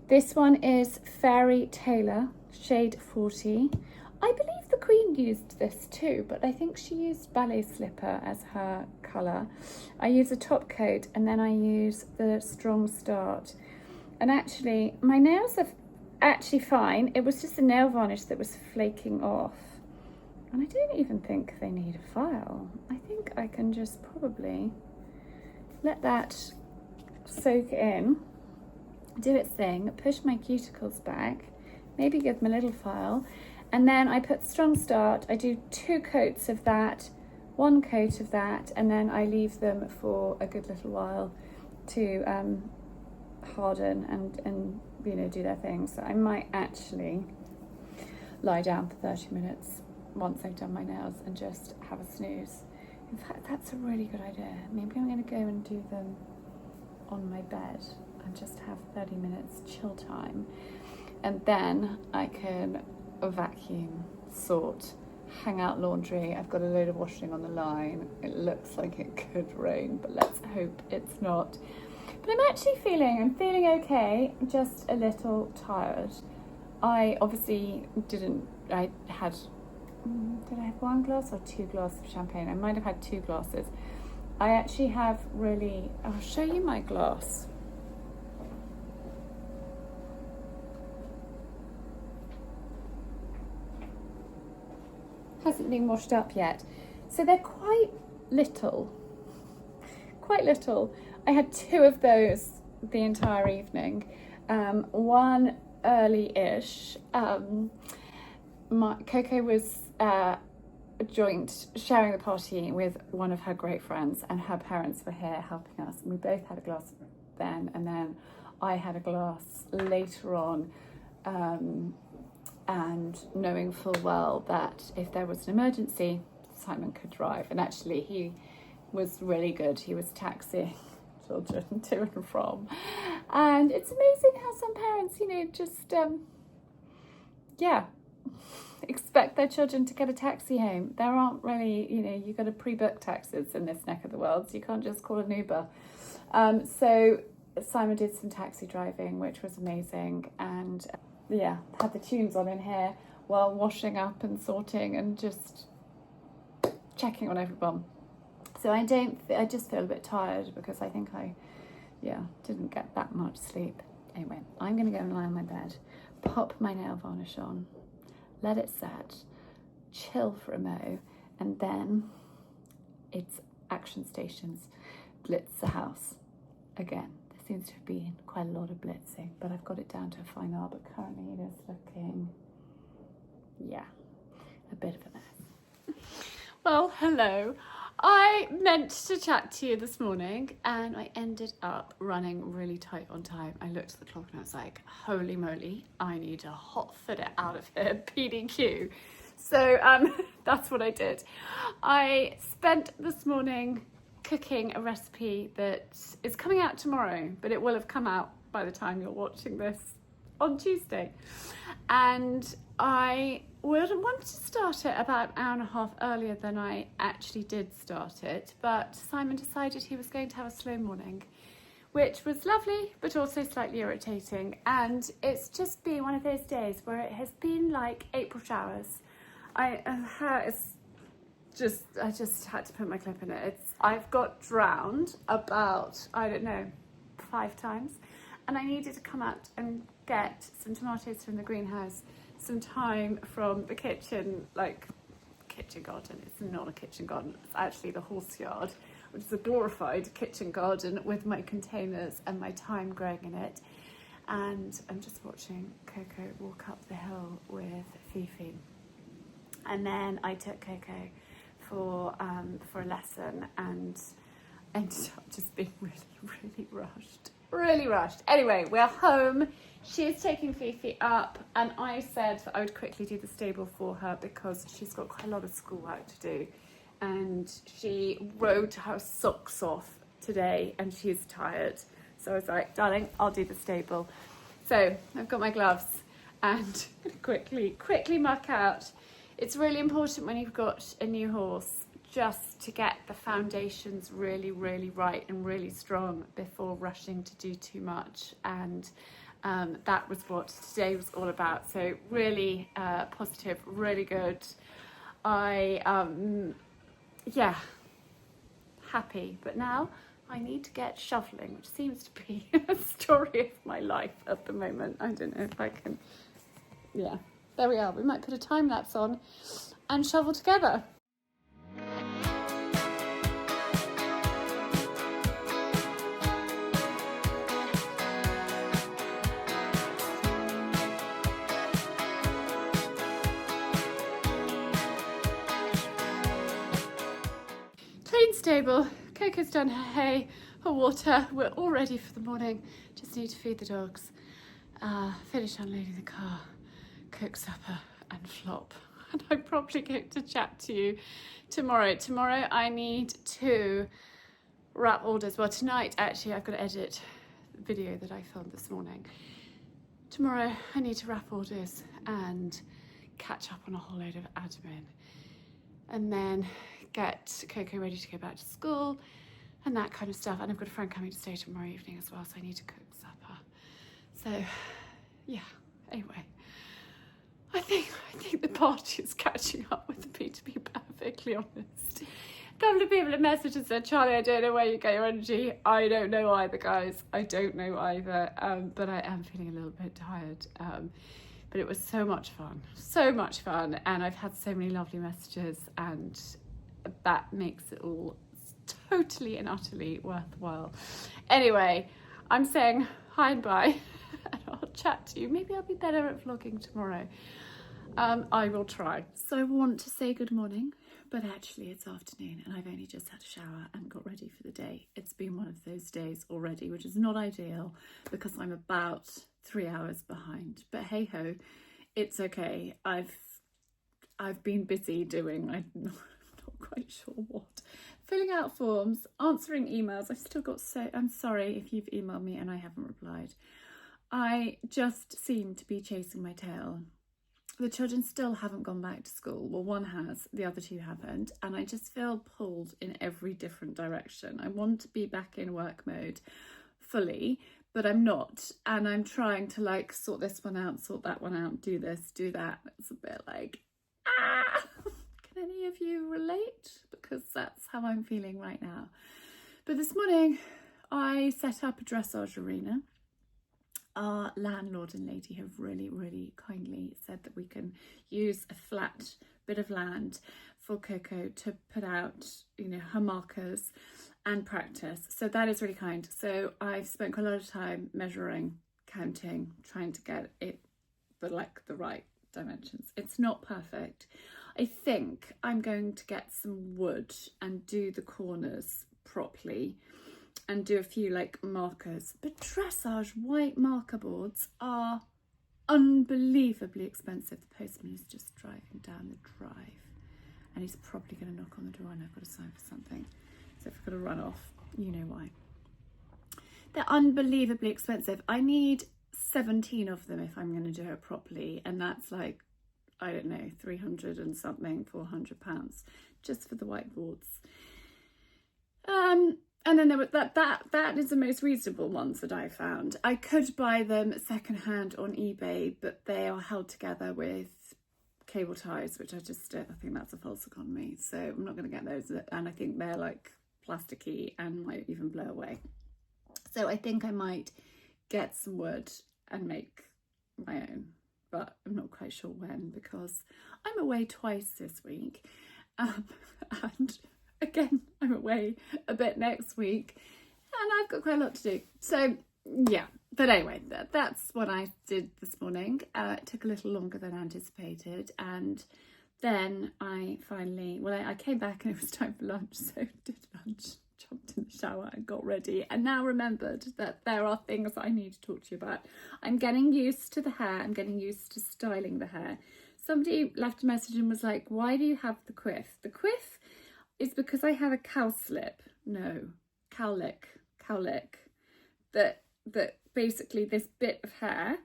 This one is Fairy Tailor, shade 40. I believe the Queen used this too, but I think she used Ballet Slipper as her colour. I use a top coat and then I use the Strong Start. And actually, my nails are actually fine. It was just the nail varnish that was flaking off. And I don't even think they need a file. I think I can just probably let that soak in, do its thing, push my cuticles back, maybe give them a little file. And then I put Strong Start. I do 2 coats of that, 1 coat of that, and then I leave them for a good little while to harden and do their thing. So I might actually lie down for 30 minutes once I've done my nails and just have a snooze. In fact, that's a really good idea. Maybe I'm going to go and do them on my bed and just have 30 minutes chill time, and then I can vacuum, sort, hang out laundry. I've got a load of washing on the line. It looks like it could rain, but let's hope it's not. But I'm actually feeling okay, just a little tired. I obviously did I have 1 glass or 2 glasses of champagne? I might have had 2 glasses. I actually have really, I'll show you my glass. Hasn't been washed up yet. So they're quite little. I had 2 of those the entire evening. One early-ish. Coco was sharing the party with one of her great friends, and her parents were here helping us. We both had a glass then, and then I had a glass later on, and knowing full well that if there was an emergency, Simon could drive. And actually he was really good. He was taxiing children to and from. And it's amazing how some parents, you know, just, expect their children to get a taxi home. There aren't really, you know, you've got to pre-book taxis in this neck of the world, so you can't just call an Uber. So Simon did some taxi driving, which was amazing, and had the tunes on in here while washing up and sorting and just checking on everyone. So I just feel a bit tired because I think I didn't get that much sleep. Anyway, I'm going to go and lie on my bed, pop my nail varnish on, let it set, chill for a mo, and then it's action stations, blitz the house again. There seems to have been quite a lot of blitzing, but I've got it down to a fine art, but currently it is looking, a bit of a mess. Well, hello. I meant to chat to you this morning and I ended up running really tight on time. I looked at the clock and I was like, holy moly, I need to hot foot it out of here, PDQ. So that's what I did. I spent this morning cooking a recipe that is coming out tomorrow, but it will have come out by the time you're watching this on Tuesday. And I would want to start it about an hour and a half earlier than I actually did start it, but Simon decided he was going to have a slow morning, which was lovely but also slightly irritating. And it's just been one of those days where it has been like April showers. I just had to put my clip in it. I've got drowned about, I don't know, 5 times, and I needed to come out and get some tomatoes from the greenhouse, some thyme from the kitchen, like kitchen garden. It's not a kitchen garden, it's actually the horse yard, which is a glorified kitchen garden with my containers and my thyme growing in it. And I'm just watching Coco walk up the hill with Fifi. And then I took Coco for a lesson and ended up just being really rushed. Anyway, we're home. She's taking Fifi up, and I said that I would quickly do the stable for her because she's got quite a lot of schoolwork to do, and she rode her socks off today and she's tired. So I was like, darling, I'll do the stable. So I've got my gloves and quickly muck out. It's really important when you've got a new horse just to get the foundations really right and really strong before rushing to do too much. And that was what today was all about. So really positive, really good. Happy. But now I need to get shoveling, which seems to be a story of my life at the moment. I don't know if I can, there we are. We might put a time lapse on and shovel together. Clean stable. Coco's done her hay, her water. We're all ready for the morning. Just need to feed the dogs, finish unloading the car, cook supper and flop. And I'm probably going to chat to you tomorrow. Tomorrow I need to wrap orders. Well, tonight actually I've got to edit the video that I filmed this morning. Tomorrow I need to wrap orders and catch up on a whole load of admin, and then get Coco ready to go back to school and that kind of stuff. And I've got a friend coming to stay tomorrow evening as well, so I need to cook supper. So anyway, I think the party is catching up with me, to be perfectly honest. A couple of people have messaged and said, Charlie, I don't know where you get your energy. I don't know either, guys. I don't know either, but I am feeling a little bit tired. But it was so much fun, and I've had so many lovely messages, and that makes it all totally and utterly worthwhile. Anyway, I'm saying hi and bye, and I'll chat to you. Maybe I'll be better at vlogging tomorrow. I will try. So I want to say good morning but actually it's afternoon and I've only just had a shower and got ready for the day. It's been one of those days already, which is not ideal because I'm about 3 hours behind. But hey ho, it's okay. I've been busy doing, I'm not quite sure what. Filling out forms, answering emails. I've still got I'm sorry if you've emailed me and I haven't replied. I just seem to be chasing my tail. The children still haven't gone back to school. Well, one has, the other two haven't. And I just feel pulled in every different direction. I want to be back in work mode fully, but I'm not. And I'm trying to like sort this one out, sort that one out, do this, do that. It's a bit like, can any of you relate? Because that's how I'm feeling right now. But this morning I set up a dressage arena. Our landlord and lady have really kindly said that we can use a flat bit of land for Coco to put out, you know, her markers and practice. So that is really kind. So I've spent quite a lot of time measuring, counting, trying to get it the right dimensions. It's not perfect. I think I'm going to get some wood and do the corners properly and do a few like markers. But dressage white marker boards are unbelievably expensive. The postman is just driving down the drive and he's probably going to knock on the door and I've got to sign for something. So if I've got to run off, you know why. They're unbelievably expensive. I need 17 of them if I'm going to do it properly, and that's like, I don't know, 300 and something, £400 just for the whiteboards. And then there were that is the most reasonable ones that I found. I could buy them secondhand on eBay, but they are held together with cable ties, which I think that's a false economy. So I'm not going to get those, and I think they're like plasticky and might even blow away. So I think I might get some wood and make my own, but I'm not quite sure when because I'm away twice this week, and again I'm away a bit next week and I've got quite a lot to do. So yeah, but anyway, that's what I did this morning. It took a little longer than anticipated, and then I finally, I came back and it was time for lunch, so did lunch, jumped in the shower and got ready, and now remembered that there are things I need to talk to you about. I'm getting used to the hair, I'm getting used to styling the hair. Somebody left a message and was like, why do you have the quiff? The quiff is because I have a cowlick, that basically this bit of hair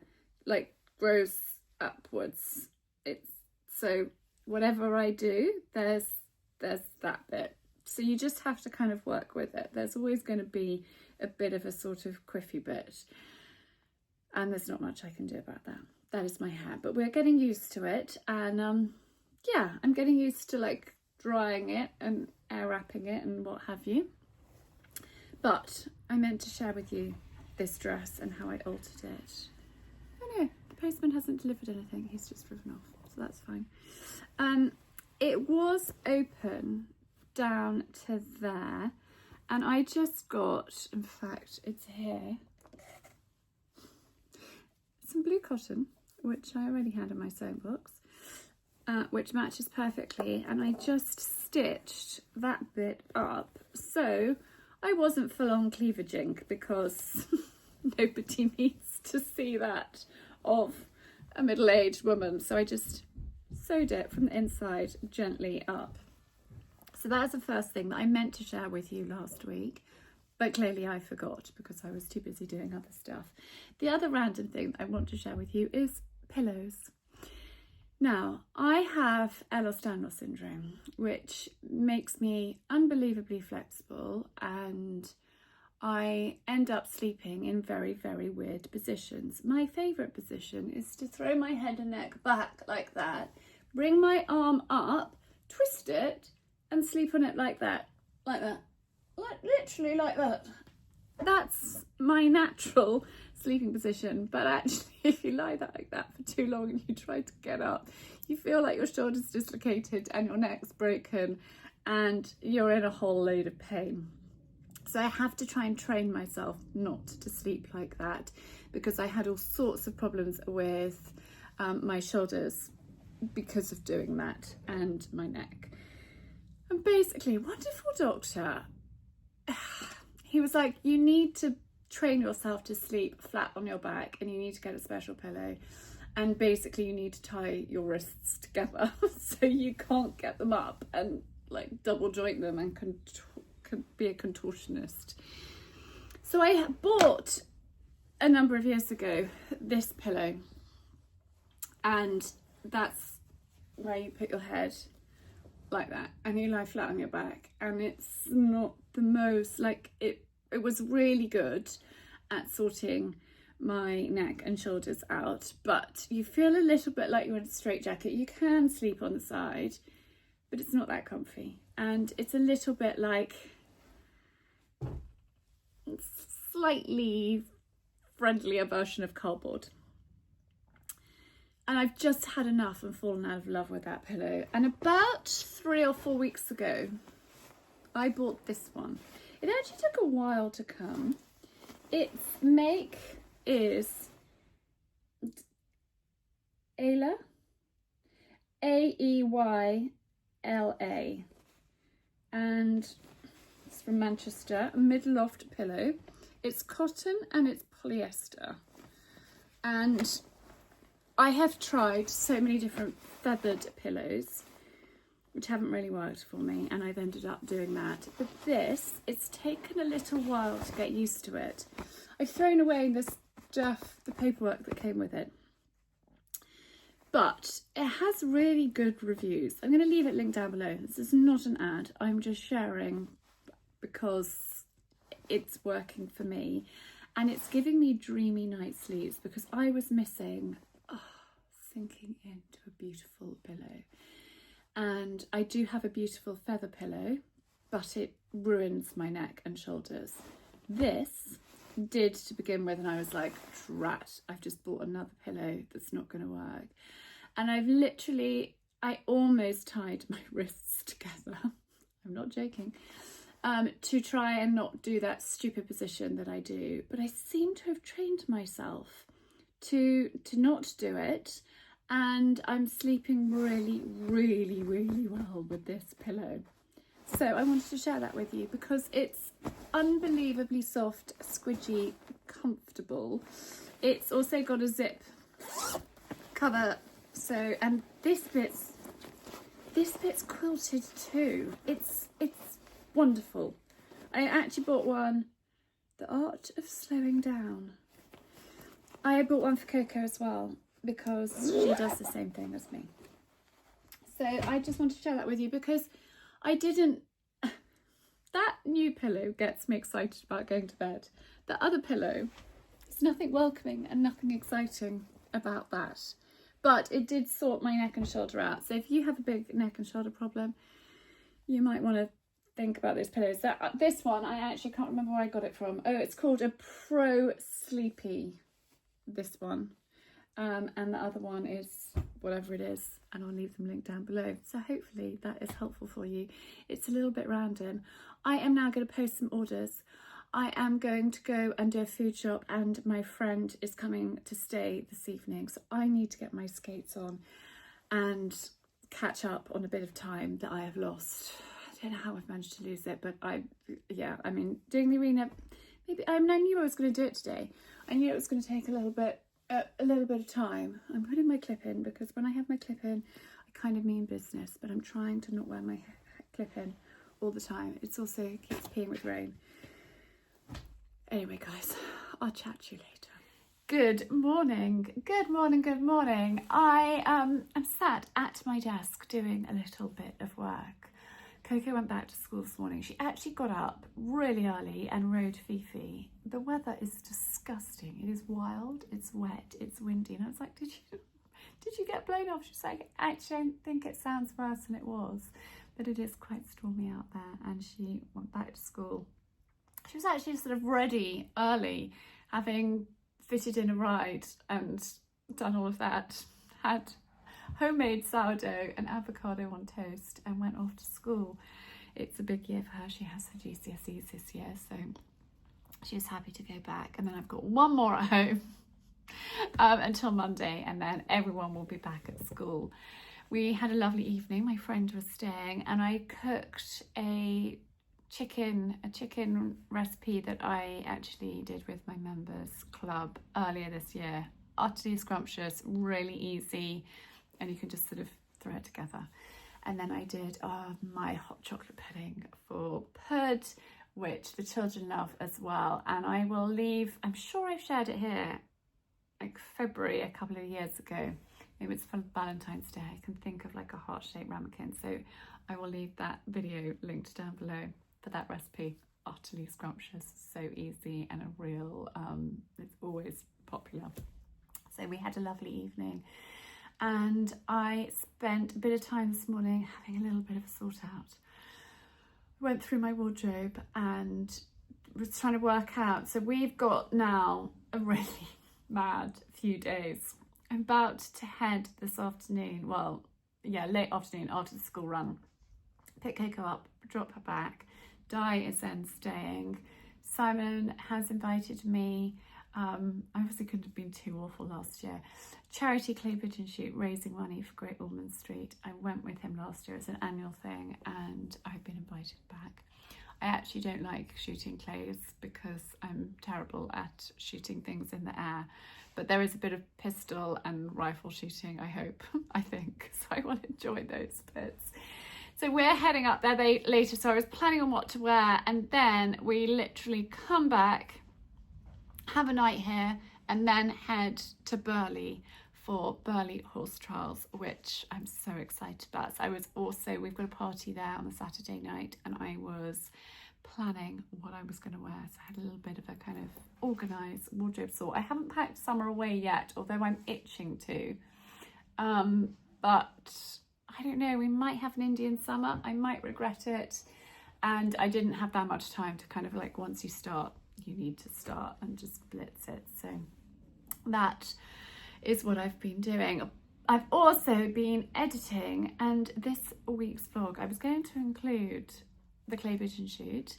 like grows upwards. It's so whatever I do, there's that bit. So you just have to kind of work with it. There's always going to be a bit of a sort of quiffy bit, and there's not much I can do about that. That is my hair, but we're getting used to it, and yeah, I'm getting used to like drying it and air wrapping it and what have you. But I meant to share with you this dress and how I altered it. Oh no, the postman hasn't delivered anything, he's just driven off, so that's fine. It was open down to there, and I just got, in fact it's here, some blue cotton, which I already had in my sewing box, which matches perfectly, and I just stitched that bit up so I wasn't full on cleavaging, because nobody needs to see that of a middle-aged woman. So I just sewed it from the inside gently up. So that's the first thing that I meant to share with you last week, but clearly I forgot because I was too busy doing other stuff. The other random thing that I want to share with you is pillows. Now, I have Ehlers-Danlos syndrome, which makes me unbelievably flexible, and I end up sleeping in very weird positions. My favourite position is to throw my head and neck back like that, bring my arm up, twist it, and sleep on it like that, literally like that. That's my natural sleeping position, but actually if you lie like that for too long and you try to get up, you feel like your shoulder's dislocated and your neck's broken and you're in a whole load of pain. So I have to try and train myself not to sleep like that, because I had all sorts of problems with my shoulders because of doing that, and my neck. And basically, wonderful doctor, he was like, you need to train yourself to sleep flat on your back and you need to get a special pillow. And basically you need to tie your wrists together so you can't get them up and like double joint them and be a contortionist. So I bought a number of years ago this pillow, and that's where you put your head like that and you lie flat on your back, and it's not the most, like, it was really good at sorting my neck and shoulders out, but you feel a little bit like you're in a straitjacket. You can sleep on the side, but it's not that comfy, and it's a little bit like slightly friendlier version of cardboard. And I've just had enough and fallen out of love with that pillow. And about 3 or 4 weeks ago, I bought this one. It actually took a while to come. Its make is Ayla, Ayla, and it's from Manchester, a mid-loft pillow. It's cotton and it's polyester, and I have tried so many different feathered pillows which haven't really worked for me, and I've ended up doing that. But this, it's taken a little while to get used to it. I've thrown away the paperwork that came with it, but it has really good reviews. I'm going to leave it linked down below. This is not an ad, I'm just sharing because it's working for me, and it's giving me dreamy night sleeps because I was missing sinking into a beautiful pillow. And I do have a beautiful feather pillow, but it ruins my neck and shoulders. This did to begin with, and I was like, drat, I've just bought another pillow that's not going to work. And I almost tied my wrists together, I'm not joking, to try and not do that stupid position that I do. But I seem to have trained myself to not do it, and I'm sleeping really, really, really well with this pillow. So I wanted to share that with you because it's unbelievably soft, squidgy, comfortable. It's also got a zip cover, so, and this bit's quilted too. It's wonderful. I actually bought one, The Art of Slowing Down. I bought one for Coco as well, because she does the same thing as me. So I just wanted to share that with you because that new pillow gets me excited about going to bed. The other pillow, there's nothing welcoming and nothing exciting about that. But it did sort my neck and shoulder out. So if you have a big neck and shoulder problem, you might want to think about those pillows. This one, I actually can't remember where I got it from. Oh, it's called a Pro Sleepy, this one. And the other one is whatever it is, and I'll leave them linked down below. So hopefully that is helpful for you. It's a little bit random. I am now going to post some orders. I am going to go and do a food shop, and my friend is coming to stay this evening, so I need to get my skates on and catch up on a bit of time that I have lost. I don't know how I've managed to lose it, but doing the arena, maybe, I knew I was going to do it today. I knew it was going to take a little bit of time. I'm putting my clip in because when I have my clip in, I kind of mean business, but I'm trying to not wear my clip in all the time. It's also keeps peeing with rain. Anyway, guys, I'll chat to you later. Good morning. I am sat at my desk doing a little bit of work. Coco went back to school this morning. She actually got up really early and rode Fifi. The weather is disgusting. It is wild, it's wet, it's windy. And I was like, did you get blown off? She's like, actually, I think it sounds worse than it was. But it is quite stormy out there. And she went back to school. She was actually sort of ready early, having fitted in a ride and done all of that. Had homemade sourdough and avocado on toast and went off to school. It's a big year for her. She has her GCSEs this year, so she's happy to go back. And then I've got one more at home until Monday, and then everyone will be back at school. we had a lovely evening. My friend was staying and I cooked a chicken recipe that I actually did with my members club earlier this year. Utterly scrumptious, really easy, and you can just sort of throw it together. And then I did my hot chocolate pudding for Pud, which the children love as well. And I will leave, I'm sure I've shared it here, like February a couple of years ago. Maybe it's for Valentine's Day. I can think of like a heart-shaped ramekin. So I will leave that video linked down below for that recipe. Utterly scrumptious, so easy, and a real, it's always popular. So we had a lovely evening. And I spent a bit of time this morning having a little bit of a sort out. Went through my wardrobe and was trying to work out. So we've got now a really mad few days. I'm about to head this afternoon, well, yeah, late afternoon after the school run. Pick Coco up, drop her back. Di is then staying. Simon has invited me. I obviously couldn't have been too awful last year. Charity clay-pigeon shoot, raising money for Great Ormond Street. I went with him last year. It's an annual thing and I've been invited back. I actually don't like shooting clays because I'm terrible at shooting things in the air. But there is a bit of pistol and rifle shooting, I hope, I think. So I will enjoy those bits. So we're heading up there later. So I was planning on what to wear and then we literally come back, have a night here, and then head to Burghley for Burghley horse trials, which I'm so excited about. So we've got a party there on the Saturday night and I was planning what I was going to wear. So I had a little bit of a kind of organised wardrobe sort. I haven't packed summer away yet, although I'm itching to. But I don't know, we might have an Indian summer. I might regret it. And I didn't have that much time to kind of like, once you start, you need to start and just blitz it. So that is what I've been doing. I've also been editing, and this week's vlog I was going to include the clay-pigeon shoot,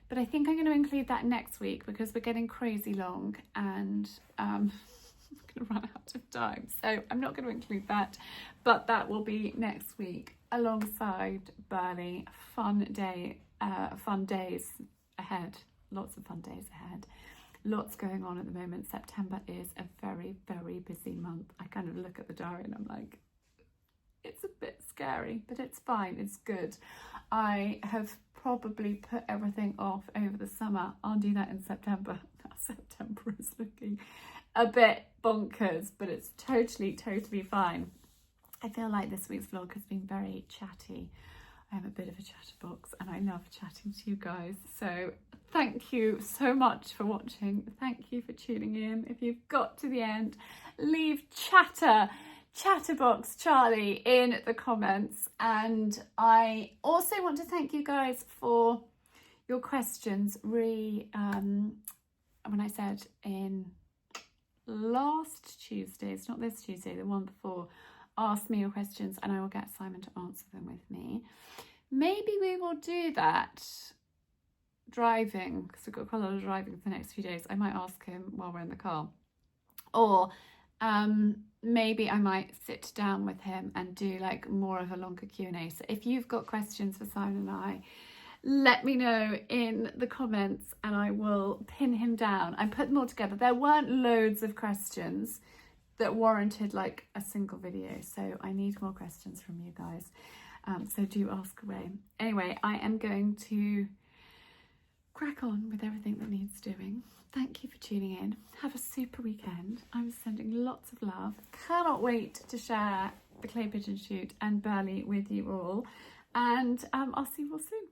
but I think I'm going to include that next week because we're getting crazy long and I'm going to run out of time, so I'm not going to include that, but that will be next week alongside Burghley. Fun days ahead. Lots of fun days ahead. Lots going on at the moment. September is a very, very busy month. I kind of look at the diary and I'm like, it's a bit scary, but it's fine. It's good. I have probably put everything off over the summer. I'll do that in September. Now September is looking a bit bonkers, but it's totally, totally fine. I feel like this week's vlog has been very chatty. I'm a bit of a chatterbox and I love chatting to you guys. So thank you so much for watching. Thank you for tuning in. If you've got to the end, leave chatterbox Charlie in the comments. And I also want to thank you guys for your questions. When I said in last Tuesday, it's not this Tuesday, the one before, ask me your questions and I will get Simon to answer them with me. Maybe we will do that driving, because we've got quite a lot of driving for the next few days. I might ask him while we're in the car, or maybe I might sit down with him and do like more of a longer Q&A. So if you've got questions for Simon and I, let me know in the comments and I will pin him down and put them all together. There weren't loads of questions that warranted like a single video, so I need more questions from you guys, so do ask away. Anyway, I am going to crack on with everything that needs doing. Thank you for tuning in. Have a super weekend. I'm sending lots of love. Cannot wait to share the clay-pigeon shoot and Burghley with you all, and I'll see you all soon.